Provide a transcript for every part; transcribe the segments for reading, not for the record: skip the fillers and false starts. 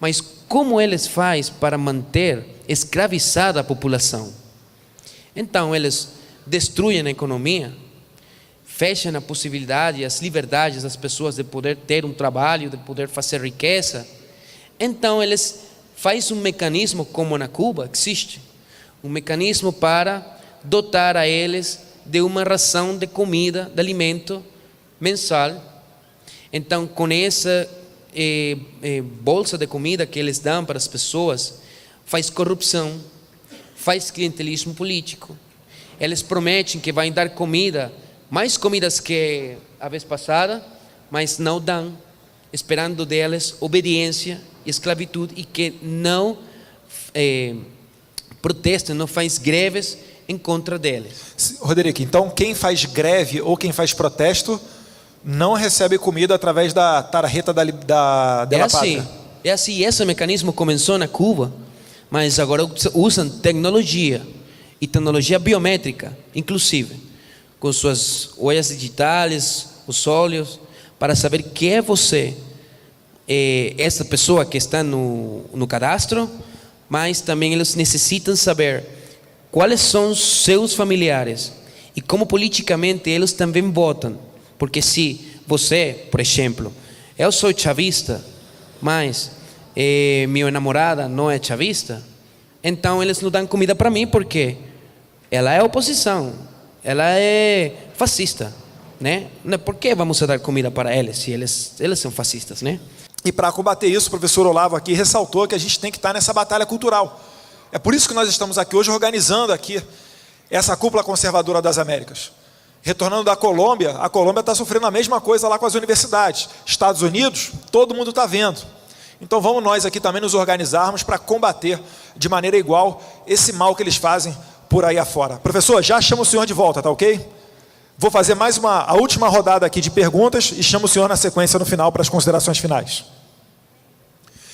mas como eles fazem para manter escravizada a população? Então eles destruem a economia, fecham a possibilidade, as liberdades das pessoas de poder ter um trabalho, de poder fazer riqueza. Então eles fazem um mecanismo como na Cuba existe, um mecanismo para dotar a eles de uma ração de comida, de alimento mensal. Então com essa bolsa de comida que eles dão para as pessoas, faz corrupção, faz clientelismo político. Eles prometem que vão dar comida, mais comidas que a vez passada, mas não dão, esperando deles obediência e esclavitud, e que não protestam, não faz greves em contra deles. Roderick, então quem faz greve ou quem faz protesto não recebe comida através da tarjeta da la Pátria. É assim, esse mecanismo começou na Cuba, mas agora usam tecnologia, e tecnologia biométrica, inclusive, com suas huellas digitais, os olhos, para saber quem é você, essa pessoa que está no cadastro, mas também eles necessitam saber quais são os seus familiares, e como politicamente eles também votam. Porque se você, por exemplo, eu sou chavista, mas minha namorada não é chavista, então eles não dão comida para mim, porque ela é oposição, ela é fascista, né? Por que vamos dar comida para eles, se eles são fascistas, né? E para combater isso, o professor Olavo aqui ressaltou que a gente tem que estar nessa batalha cultural. É por isso que nós estamos aqui hoje organizando aqui essa cúpula conservadora das Américas. Retornando da Colômbia, a Colômbia está sofrendo a mesma coisa lá com as universidades. Estados Unidos, todo mundo está vendo. Então vamos nós aqui também nos organizarmos para combater de maneira igual esse mal que eles fazem por aí afora. Professor, já chamo o senhor de volta, tá ok? Vou fazer mais a última rodada aqui de perguntas e chamo o senhor na sequência no final para as considerações finais.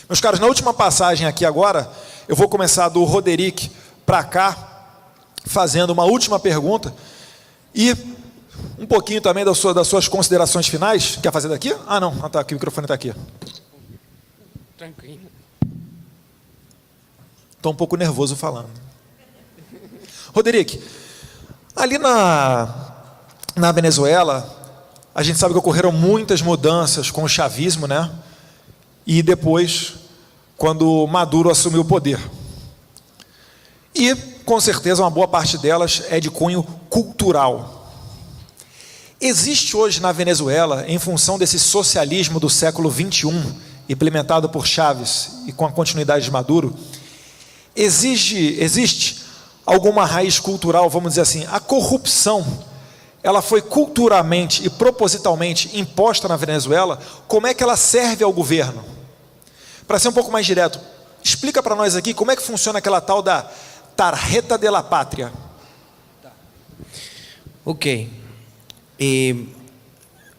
Meus caros, na última passagem aqui agora, eu vou começar do Roderick para cá, fazendo uma última pergunta e um pouquinho também das suas considerações finais. Quer fazer daqui? Ah, não. Ah, tá, aqui, o microfone está aqui. Tranquilo. Estou um pouco nervoso falando. Roderick, ali na Venezuela, a gente sabe que ocorreram muitas mudanças com o chavismo, né? E depois, quando Maduro assumiu o poder. E, com certeza, uma boa parte delas é de cunho cultural. Existe hoje na Venezuela, em função desse socialismo do século XXI, implementado por Chávez e com a continuidade de Maduro, existe alguma raiz cultural, vamos dizer assim, a corrupção, ela foi culturalmente e propositalmente imposta na Venezuela. Como é que ela serve ao governo? Para ser um pouco mais direto, explica para nós aqui como é que funciona aquela tal da tarjeta de la pátria. Ok.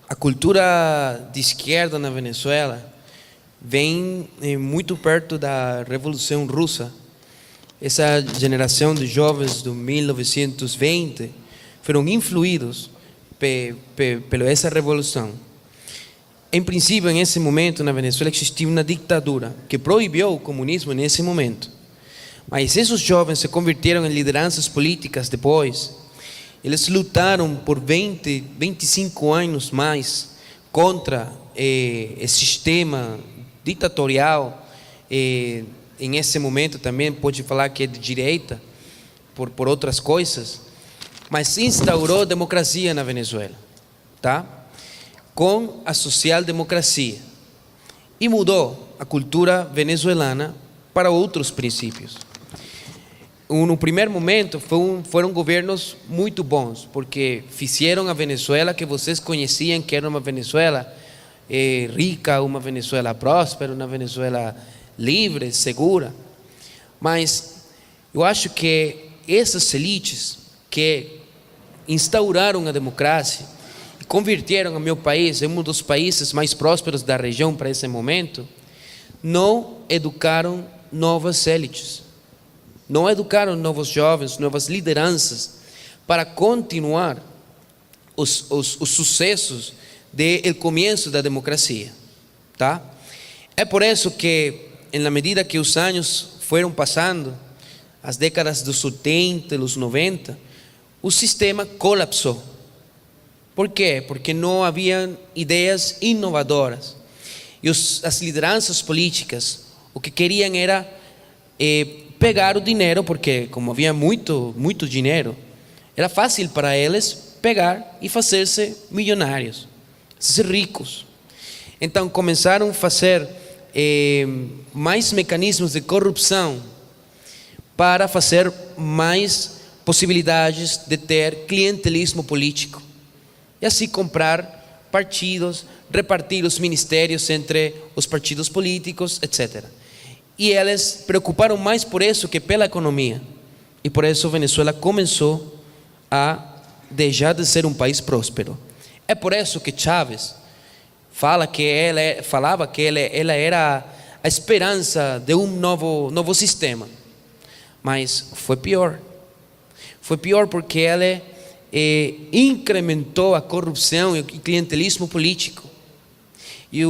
A cultura de esquerda na Venezuela vem muito perto da Revolução Russa. Essa geração de jovens do 1920 foram influídos pela essa revolução. Em princípio, nesse momento, na Venezuela existia uma ditadura que proibiu o comunismo nesse momento. Mas esses jovens se converteram em lideranças políticas depois. Eles lutaram por 20, 25 anos mais contra esse sistema ditatorial. Em esse momento também pode falar que é de direita, por outras coisas. Mas instaurou democracia na Venezuela, tá? Com a social-democracia. E mudou a cultura venezuelana para outros princípios. No primeiro momento foram governos muito bons, porque fizeram a Venezuela que vocês conheciam, que era uma Venezuela rica, uma Venezuela próspera, uma Venezuela livre, segura. Mas eu acho que essas elites que instauraram a democracia e converteram o meu país em um dos países mais prósperos da região para esse momento, não educaram novas elites, não educaram novos jovens, novas lideranças para continuar os sucessos do começo da democracia, tá? É por isso que en la medida que os años fueron pasando, as décadas dos 80 e los 90, o sistema colapsou. Por quê? Porque não haviam ideias inovadoras. E as lideranças políticas, o que queriam era pegar o dinheiro, porque como havia muito dinheiro, era fácil para eles pegar e fazer-se milionários, ser ricos. Então começaram a fazer mais mecanismos de corrupção para fazer mais possibilidades de ter clientelismo político. E assim comprar partidos, repartir os ministérios entre os partidos políticos, etc. E eles preocuparam mais por isso que pela economia. E por isso Venezuela começou a deixar de ser um país próspero. É por isso que Chávez falava que ela era a esperança de um novo sistema. Mas foi pior. Foi pior porque ela incrementou a corrupção e o clientelismo político. E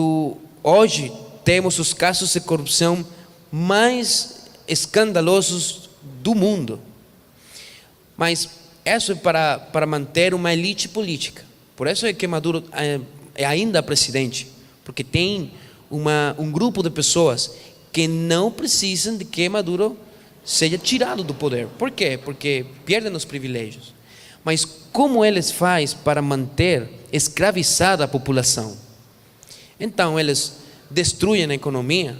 hoje temos os casos de corrupção mais escandalosos do mundo. Mas isso é para manter uma elite política. Por isso é que Maduro é ainda presidente, porque tem um grupo de pessoas que não precisam de que Maduro seja tirado do poder. Por quê? Porque perdem os privilégios. Mas como eles fazem para manter escravizada a população? Então eles destruem a economia,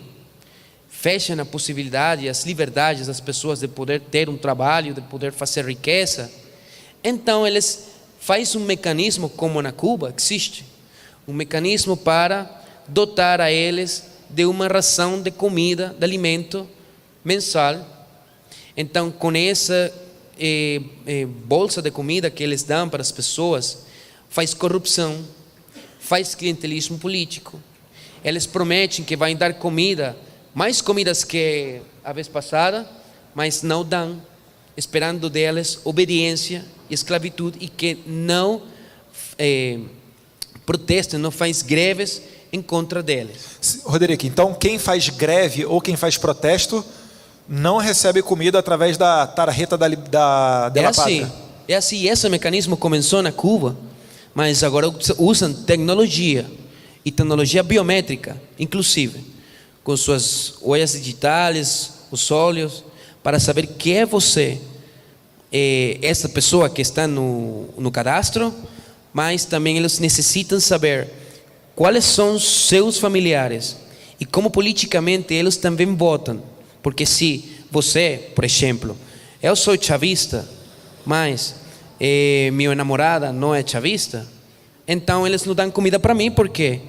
fecham a possibilidade, as liberdades das pessoas de poder ter um trabalho, de poder fazer riqueza. Então eles fazem um mecanismo como na Cuba existe, um mecanismo para dotar a eles de uma ração de comida, de alimento mensal. Então com essa bolsa de comida que eles dão para as pessoas, faz corrupção, faz clientelismo político. Eles prometem que vai dar comida, mais comidas que a vez passada, mas não dão, esperando deles obediência e esclavitud, e que não protestam, não faz greves em contra deles. Roderick, então quem faz greve ou quem faz protesto não recebe comida através da tarjeta da pátria. É assim, esse mecanismo começou na Cuba, mas agora usam tecnologia, e tecnologia biométrica, inclusive, com suas huellas digitais, os olhos, para saber quem é você, essa pessoa que está no cadastro, mas também eles necessitam saber quais são os seus familiares e como politicamente eles também votam. Porque se você, por exemplo, eu sou chavista, mas minha namorada não é chavista, então eles não dão comida para mim porque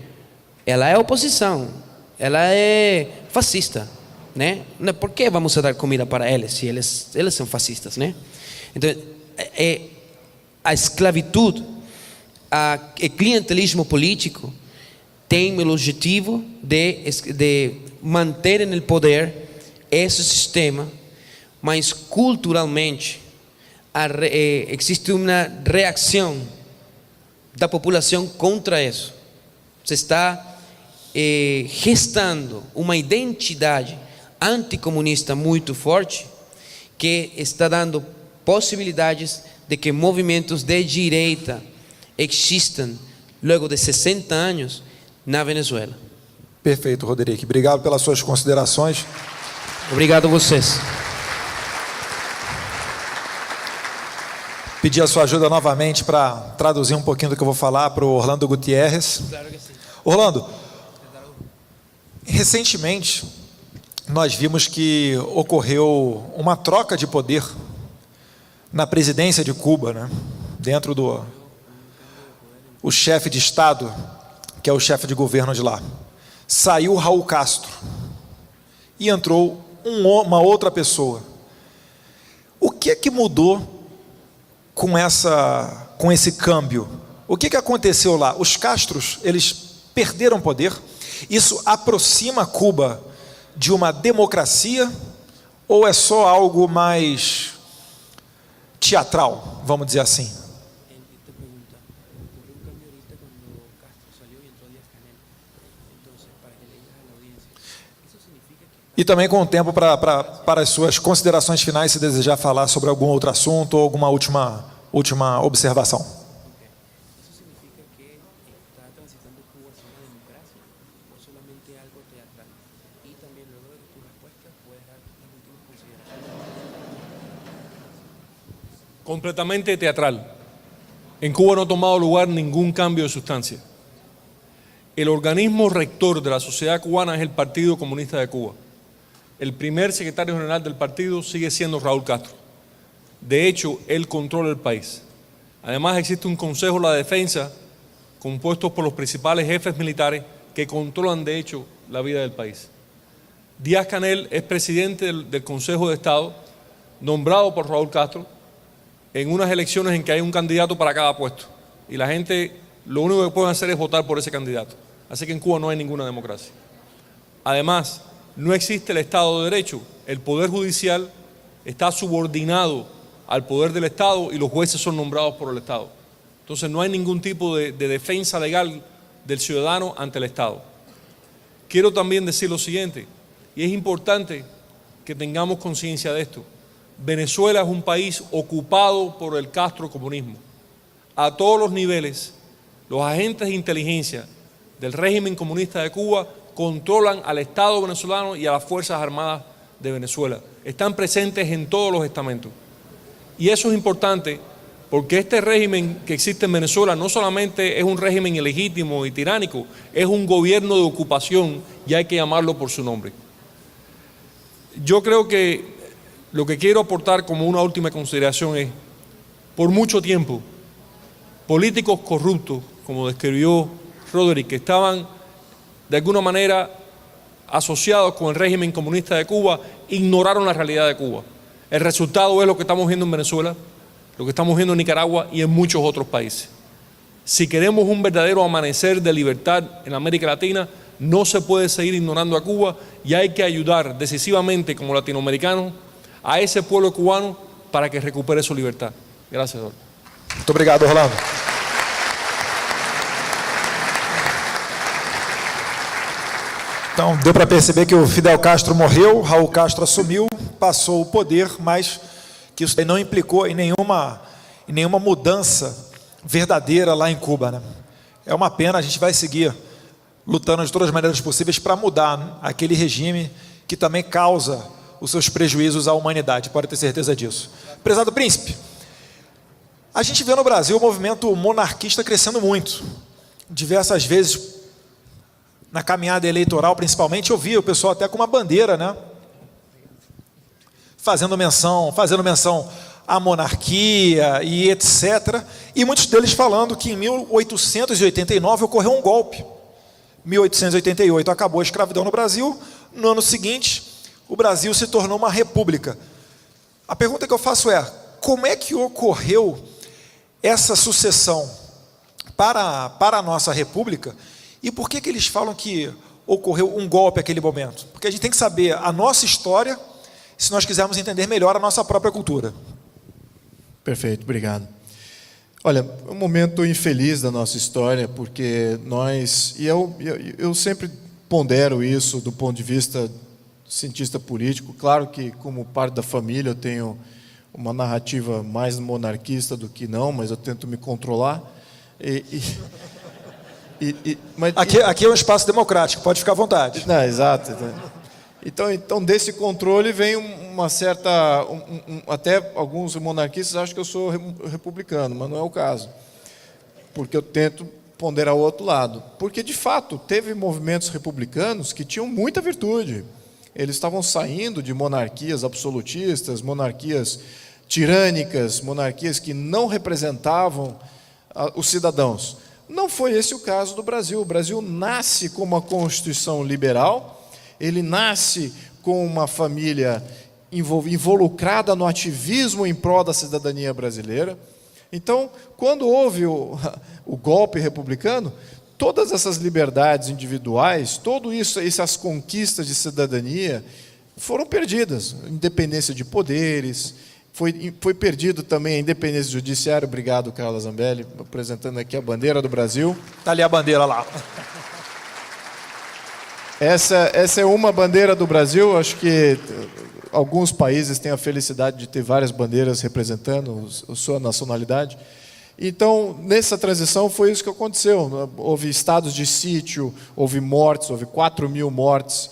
ela é oposição, ela é fascista, né? Por que vamos dar comida para eles se eles são fascistas, né? Então, a esclavitud, o clientelismo político tem o objetivo de manter no poder esse sistema, mas culturalmente existe uma reação da população contra isso. Se está gestando uma identidade anticomunista muito forte, que está dando possibilidades de que movimentos de direita existam logo de 60 anos na Venezuela. Perfeito, Roderick. Obrigado pelas suas considerações. Obrigado a vocês. Pedir a sua ajuda novamente para traduzir um pouquinho do que eu vou falar para o Orlando Gutierrez. Claro que sim. Orlando, recentemente nós vimos que ocorreu uma troca de poder na presidência de Cuba, né? Dentro o chefe de Estado, que é o chefe de governo de lá. Saiu Raul Castro e entrou uma outra pessoa. O que é que mudou com esse câmbio? O que aconteceu lá? Os Castros, eles perderam poder? Isso aproxima Cuba de uma democracia ou é só algo mais teatral, vamos dizer assim? E também com o tempo para as suas considerações finais, se desejar falar sobre algum outro assunto ou alguma última observação. ¿Eso significa que está transitando Cuba hacia una democracia o solamente algo teatral? Y también luego de tu respuesta puedes dar las últimas consideraciones. Completamente teatral. En Cuba no ha tomado lugar ningún cambio de sustancia. El organismo rector de la sociedad cubana es el Partido Comunista de Cuba. El primer secretario general del partido sigue siendo Raúl Castro. De hecho, él controla el país. Además, existe un Consejo de la Defensa compuesto por los principales jefes militares que controlan, de hecho, la vida del país. Díaz-Canel es presidente del Consejo de Estado, nombrado por Raúl Castro, en unas elecciones en que hay un candidato para cada puesto. Y la gente lo único que puede hacer es votar por ese candidato. Así que en Cuba no hay ninguna democracia. Además, no existe el Estado de Derecho. El Poder Judicial está subordinado al poder del Estado y los jueces son nombrados por el Estado. Entonces no hay ningún tipo de defensa legal del ciudadano ante el Estado. Quiero también decir lo siguiente, y es importante que tengamos conciencia de esto. Venezuela es un país ocupado por el castrocomunismo. A todos los niveles, los agentes de inteligencia del régimen comunista de Cuba controlan al Estado venezolano y a las Fuerzas Armadas de Venezuela. Están presentes en todos los estamentos. Y eso es importante porque este régimen que existe en Venezuela no solamente es un régimen ilegítimo y tiránico, es un gobierno de ocupación y hay que llamarlo por su nombre. Yo creo que lo que quiero aportar como una última consideración es, por mucho tiempo, políticos corruptos, como describió Roderick, que estaban de alguna manera asociados con el régimen comunista de Cuba, ignoraron la realidad de Cuba. El resultado es lo que estamos viendo en Venezuela, lo que estamos viendo en Nicaragua y en muchos otros países. Si queremos un verdadero amanecer de libertad en América Latina, no se puede seguir ignorando a Cuba y hay que ayudar decisivamente como latinoamericanos a ese pueblo cubano para que recupere su libertad. Gracias, Eduardo. Muito obrigado, Rolando. Então, deu para perceber que o Fidel Castro morreu, Raul Castro assumiu, passou o poder, mas que isso não implicou em nenhuma mudança verdadeira lá em Cuba, né? É uma pena, a gente vai seguir lutando de todas as maneiras possíveis para mudar aquele regime que também causa os seus prejuízos à humanidade, pode ter certeza disso. Prezado Príncipe, a gente vê no Brasil o movimento monarquista crescendo muito. Diversas vezes, na caminhada eleitoral principalmente, eu vi o pessoal até com uma bandeira, né? Fazendo menção à monarquia e etc. E muitos deles falando que em 1889 ocorreu um golpe. 1888 acabou a escravidão no Brasil. No ano seguinte, o Brasil se tornou uma república. A pergunta que eu faço é, como é que ocorreu essa sucessão para a nossa república e por que eles falam que ocorreu um golpe naquele momento? Porque a gente tem que saber a nossa história se nós quisermos entender melhor a nossa própria cultura. Perfeito, obrigado. Olha, é um momento infeliz da nossa história, porque nós, e eu sempre pondero isso do ponto de vista cientista político, claro que como parte da família eu tenho uma narrativa mais monarquista do que não, mas eu tento me controlar. Mas, aqui é um espaço democrático, pode ficar à vontade. Não, exato. Então desse controle vem uma certa... até alguns monarquistas acham que eu sou republicano, mas não é o caso. Porque eu tento ponderar o outro lado. Porque, de fato, teve movimentos republicanos que tinham muita virtude. Eles estavam saindo de monarquias absolutistas, monarquias tirânicas, monarquias que não representavam os cidadãos. Não foi esse o caso do Brasil. O Brasil nasce com uma Constituição liberal, ele nasce com uma família involucrada no ativismo em prol da cidadania brasileira. Então, quando houve o golpe republicano, todas essas liberdades individuais, tudo isso, essas conquistas de cidadania foram perdidas. Independência de poderes, foi perdido também a independência do judiciário. Obrigado, Carla Zambelli, apresentando aqui a bandeira do Brasil. Está ali a bandeira lá. Essa é uma bandeira do Brasil. Acho que alguns países têm a felicidade de ter várias bandeiras representando a sua nacionalidade. Então, nessa transição foi isso que aconteceu. Houve estados de sítio, houve mortes, houve 4.000 mortes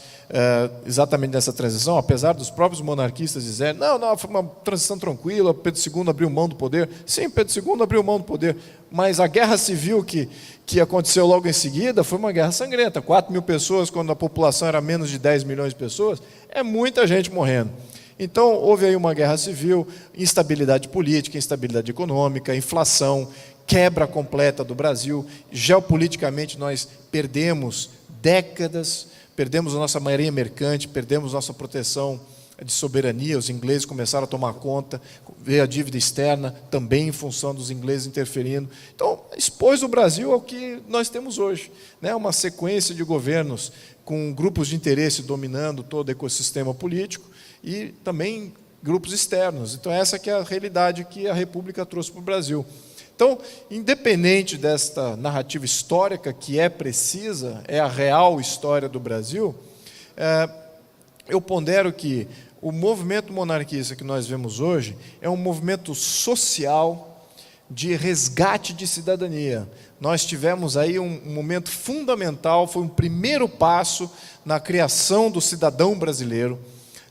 exatamente nessa transição, apesar dos próprios monarquistas dizerem, não, foi uma transição tranquila, Pedro II abriu mão do poder. Sim, Pedro II abriu mão do poder, mas a guerra civil que aconteceu logo em seguida foi uma guerra sangrenta. 4.000 pessoas, quando a população era menos de 10 milhões de pessoas, é muita gente morrendo. Então, houve aí uma guerra civil, instabilidade política, instabilidade econômica, inflação, quebra completa do Brasil. Geopoliticamente, nós perdemos décadas, perdemos a nossa marinha mercante, perdemos nossa proteção de soberania. Os ingleses começaram a tomar conta, veio a dívida externa, também em função dos ingleses interferindo. Então, expôs o Brasil ao que nós temos hoje, né? Uma sequência de governos com grupos de interesse dominando todo o ecossistema político, e também grupos externos. Então, essa que é a realidade que a República trouxe para o Brasil. Então, independente desta narrativa histórica, que é precisa, é a real história do Brasil, eu pondero que o movimento monarquista que nós vemos hoje é um movimento social de resgate de cidadania. Nós tivemos aí um momento fundamental, foi um primeiro passo na criação do cidadão brasileiro,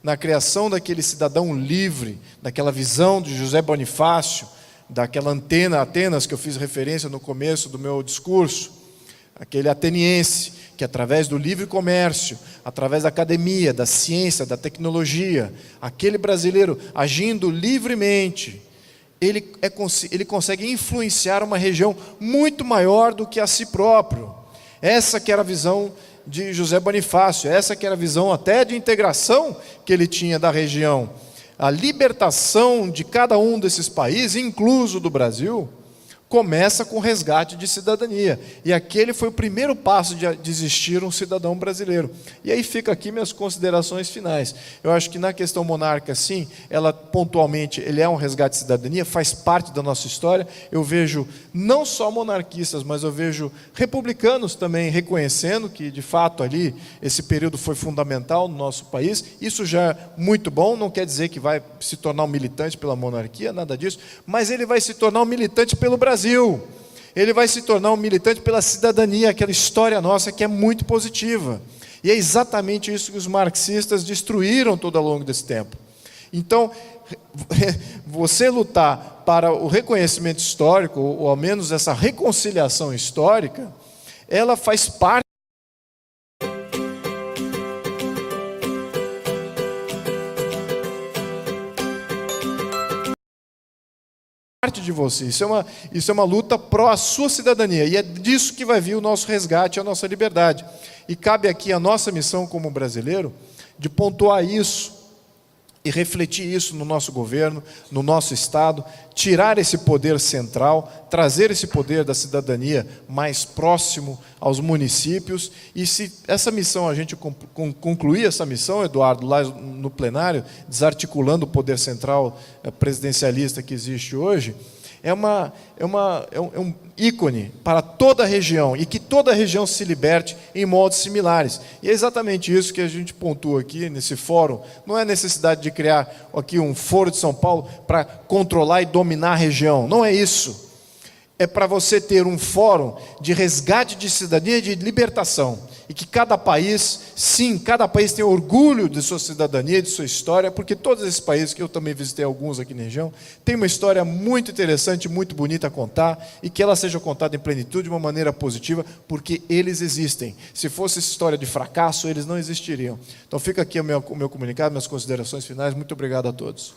na criação daquele cidadão livre, daquela visão de José Bonifácio, daquela Atenas que eu fiz referência no começo do meu discurso, aquele ateniense que através do livre comércio, através da academia, da ciência, da tecnologia, aquele brasileiro agindo livremente, ele consegue influenciar uma região muito maior do que a si próprio. Essa que era a visão de José Bonifácio, essa que era a visão até de integração que ele tinha da região. A libertação de cada um desses países, incluso do Brasil, começa com o resgate de cidadania. E aquele foi o primeiro passo de existir um cidadão brasileiro. E aí fica aqui minhas considerações finais. Eu acho que na questão monarca, sim, ela pontualmente, ele é um resgate de cidadania, faz parte da nossa história. Eu vejo não só monarquistas, mas eu vejo republicanos também reconhecendo que, de fato, ali, esse período foi fundamental no nosso país. Isso já é muito bom, não quer dizer que vai se tornar um militante pela monarquia, nada disso, mas ele vai se tornar um militante pelo Brasil. Ele vai se tornar um militante pela cidadania, aquela história nossa que é muito positiva. E é exatamente isso que os marxistas destruíram todo ao longo desse tempo. Então, você lutar para o reconhecimento histórico, ou ao menos essa reconciliação histórica, ela faz parte de você. Isso é uma luta pró a sua cidadania, e é disso que vai vir o nosso resgate, a nossa liberdade. E cabe aqui a nossa missão como brasileiro, de pontuar isso, e refletir isso no nosso governo, no nosso Estado, tirar esse poder central, trazer esse poder da cidadania mais próximo aos municípios. E se essa missão, a gente concluir essa missão, Eduardo, lá no plenário, desarticulando o poder central presidencialista que existe hoje, é um ícone para toda a região, e que toda a região se liberte em moldes similares. E é exatamente isso que a gente pontua aqui nesse fórum. Não é necessidade de criar aqui um foro de São Paulo para controlar e dominar a região. Não é isso. É para você ter um fórum de resgate de cidadania e de libertação. E que cada país, sim, cada país tem orgulho de sua cidadania, de sua história, porque todos esses países, que eu também visitei alguns aqui na região, têm uma história muito interessante, muito bonita a contar, e que ela seja contada em plenitude, de uma maneira positiva, porque eles existem. Se fosse história de fracasso, eles não existiriam. Então fica aqui o meu comunicado, minhas considerações finais. Muito obrigado a todos.